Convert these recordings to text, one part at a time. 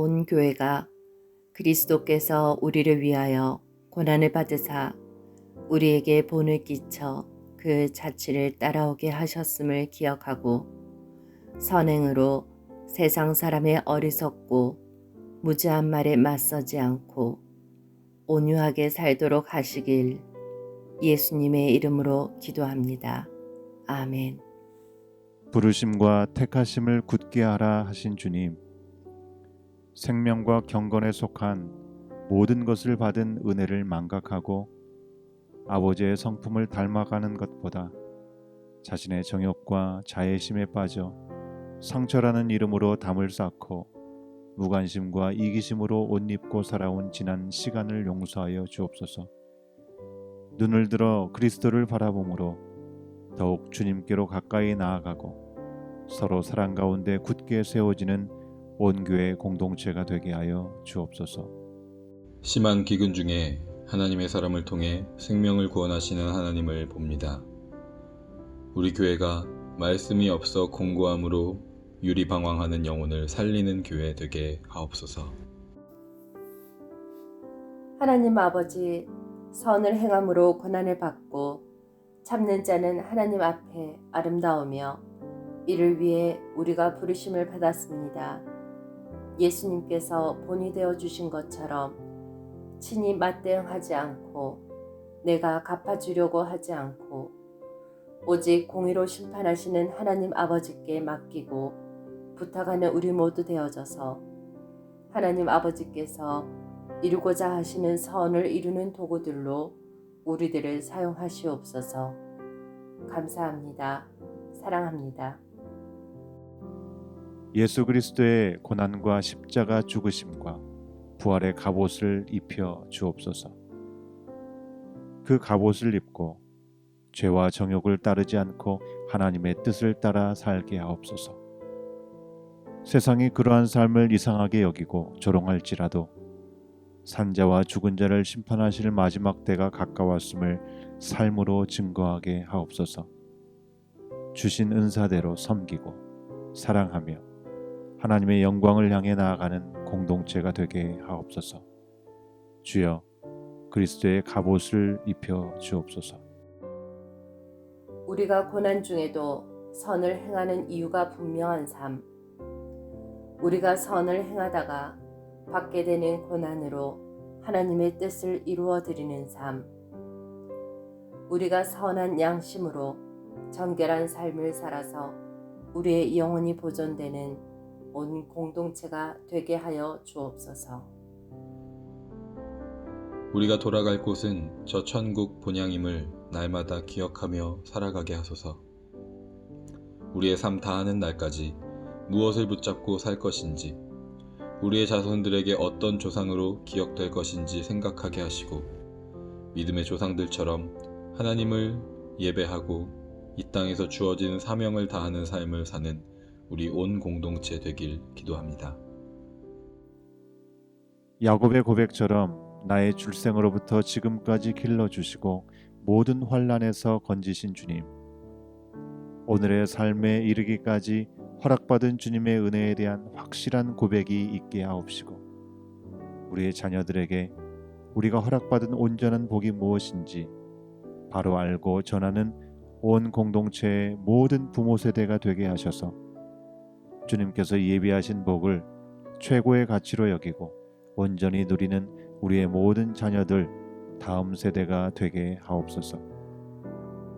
온 교회가 그리스도께서 우리를 위하여 고난을 받으사 우리에게 본을 끼쳐 그 자취를 따라오게 하셨음을 기억하고 선행으로 세상 사람의 어리석고 무지한 말에 맞서지 않고 온유하게 살도록 하시길 예수님의 이름으로 기도합니다. 아멘. 부르심과 택하심을 굳게 하라 하신 주님, 생명과 경건에 속한 모든 것을 받은 은혜를 망각하고 아버지의 성품을 닮아가는 것보다 자신의 정욕과 자애심에 빠져 상처라는 이름으로 담을 쌓고 무관심과 이기심으로 옷 입고 살아온 지난 시간을 용서하여 주옵소서. 눈을 들어 그리스도를 바라봄으로 더욱 주님께로 가까이 나아가고 서로 사랑 가운데 굳게 세워지는 온 교회 공동체가 되게 하여 주옵소서. 심한 기근 중에 하나님의 사람을 통해 생명을 구원하시는 하나님을 봅니다. 우리 교회가 말씀이 없어 공고함으로 유리방황하는 영혼을 살리는 교회 되게 하옵소서. 하나님 아버지, 선을 행함으로 고난을 받고 참는 자는 하나님 앞에 아름다우며 이를 위해 우리가 부르심을 받았습니다. 예수님께서 본이 되어 주신 것처럼 친히 맞대응하지 않고 내가 갚아주려고 하지 않고 오직 공의로 심판하시는 하나님 아버지께 맡기고 부탁하는 우리 모두 되어져서 하나님 아버지께서 이루고자 하시는 선을 이루는 도구들로 우리들을 사용하시옵소서. 감사합니다. 사랑합니다. 예수 그리스도의 고난과 십자가 죽으심과 부활의 갑옷을 입혀 주옵소서. 그 갑옷을 입고 죄와 정욕을 따르지 않고 하나님의 뜻을 따라 살게 하옵소서. 세상이 그러한 삶을 이상하게 여기고 조롱할지라도 산자와 죽은 자를 심판하실 마지막 때가 가까웠음을 삶으로 증거하게 하옵소서. 주신 은사대로 섬기고 사랑하며 하나님의 영광을 향해 나아가는 공동체가 되게 하옵소서. 주여, 그리스도의 갑옷을 입혀 주옵소서. 우리가 고난 중에도 선을 행하는 이유가 분명한 삶. 우리가 선을 행하다가 받게 되는 고난으로 하나님의 뜻을 이루어 드리는 삶. 우리가 선한 양심으로 정결한 삶을 살아서 우리의 영혼이 보존되는 온 공동체가 되게 하여 주옵소서. 우리가 돌아갈 곳은 저 천국 본향임을 날마다 기억하며 살아가게 하소서. 우리의 삶 다하는 날까지 무엇을 붙잡고 살 것인지, 우리의 자손들에게 어떤 조상으로 기억될 것인지 생각하게 하시고 믿음의 조상들처럼 하나님을 예배하고 이 땅에서 주어진 사명을 다하는 삶을 사는 우리 온 공동체 되길 기도합니다. 야곱의 고백처럼 나의 출생으로부터 지금까지 길러주시고 모든 환난에서 건지신 주님, 오늘의 삶에 이르기까지 허락받은 주님의 은혜에 대한 확실한 고백이 있게 하옵시고 우리의 자녀들에게 우리가 허락받은 온전한 복이 무엇인지 바로 알고 전하는 온 공동체의 모든 부모 세대가 되게 하셔서 주님께서 예비하신 복을 최고의 가치로 여기고 온전히 누리는 우리의 모든 자녀들 다음 세대가 되게 하옵소서.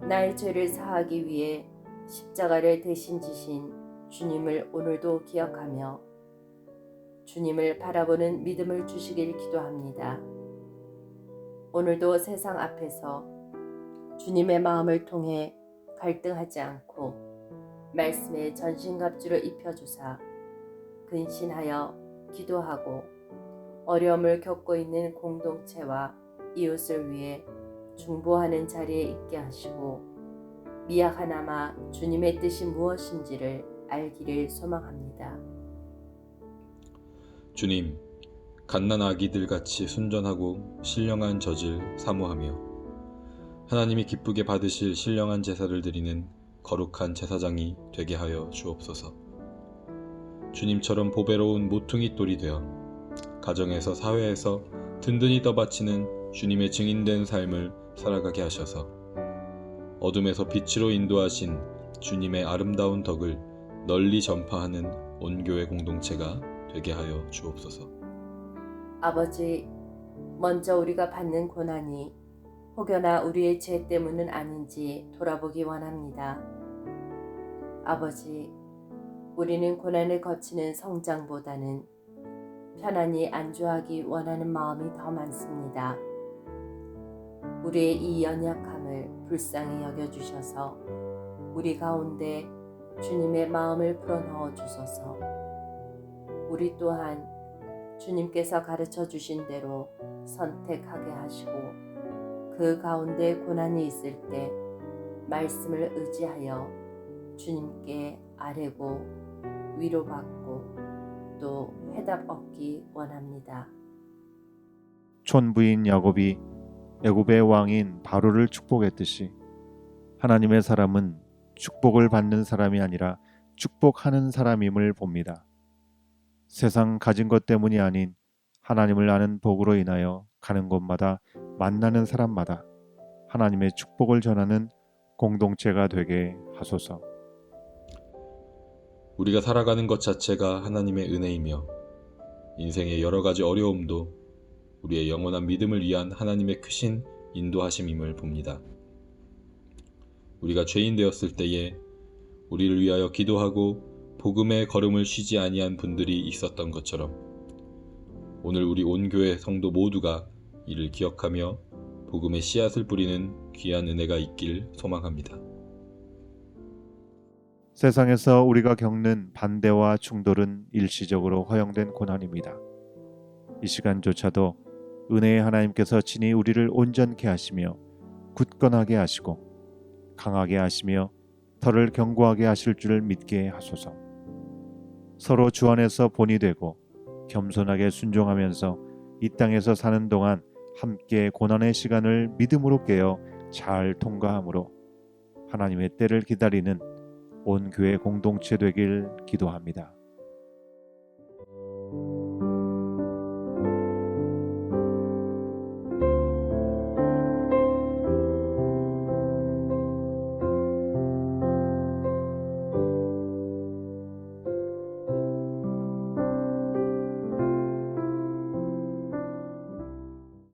나의 죄를 사하기 위해 십자가를 대신 지신 주님을 오늘도 기억하며 주님을 바라보는 믿음을 주시길 기도합니다. 오늘도 세상 앞에서 주님의 마음을 통해 갈등하지 않고 말씀의 전신갑주를 입혀주사 근신하여 기도하고 어려움을 겪고 있는 공동체와 이웃을 위해 중보하는 자리에 있게 하시고 미약하나마 주님의 뜻이 무엇인지를 알기를 소망합니다. 주님, 갓난 아기들같이 순전하고 신령한 젖을 사모하며 하나님이 기쁘게 받으실 신령한 제사를 드리는 거룩한 제사장이 되게 하여 주옵소서. 주님처럼 보배로운 모퉁이 돌이 되어 가정에서 사회에서 든든히 떠받치는 주님의 증인된 삶을 살아가게 하셔서 어둠에서 빛으로 인도하신 주님의 아름다운 덕을 널리 전파하는 온 교회 공동체가 되게 하여 주옵소서. 아버지, 먼저 우리가 받는 고난이 혹여나 우리의 죄 때문은 아닌지 돌아보기 원합니다. 아버지, 우리는 고난을 거치는 성장보다는 편안히 안주하기 원하는 마음이 더 많습니다. 우리의 이 연약함을 불쌍히 여겨주셔서 우리 가운데 주님의 마음을 불어넣어 주소서. 우리 또한 주님께서 가르쳐 주신 대로 선택하게 하시고 그 가운데 고난이 있을 때 말씀을 의지하여 주님께 아뢰고 위로받고 또 해답 얻기 원합니다. 촌부인 야곱이 애굽의 왕인 바로를 축복했듯이 하나님의 사람은 축복을 받는 사람이 아니라 축복하는 사람임을 봅니다. 세상 가진 것 때문이 아닌 하나님을 아는 복으로 인하여 가는 곳마다 만나는 사람마다 하나님의 축복을 전하는 공동체가 되게 하소서. 우리가 살아가는 것 자체가 하나님의 은혜이며 인생의 여러 가지 어려움도 우리의 영원한 믿음을 위한 하나님의 크신 인도하심임을 봅니다. 우리가 죄인 되었을 때에 우리를 위하여 기도하고 복음의 걸음을 쉬지 아니한 분들이 있었던 것처럼 오늘 우리 온 교회 성도 모두가 이를 기억하며 복음의 씨앗을 뿌리는 귀한 은혜가 있길 소망합니다. 세상에서 우리가 겪는 반대와 충돌은 일시적으로 허용된 고난입니다. 이 시간조차도 은혜의 하나님께서 친히 우리를 온전케 하시며 굳건하게 하시고 강하게 하시며 털을 견고하게 하실 줄 믿게 하소서. 서로 주 안에서 본이 되고 겸손하게 순종하면서 이 땅에서 사는 동안 함께 고난의 시간을 믿음으로 깨어 잘 통과함으로 하나님의 때를 기다리는 온 교회 공동체 되길 기도합니다.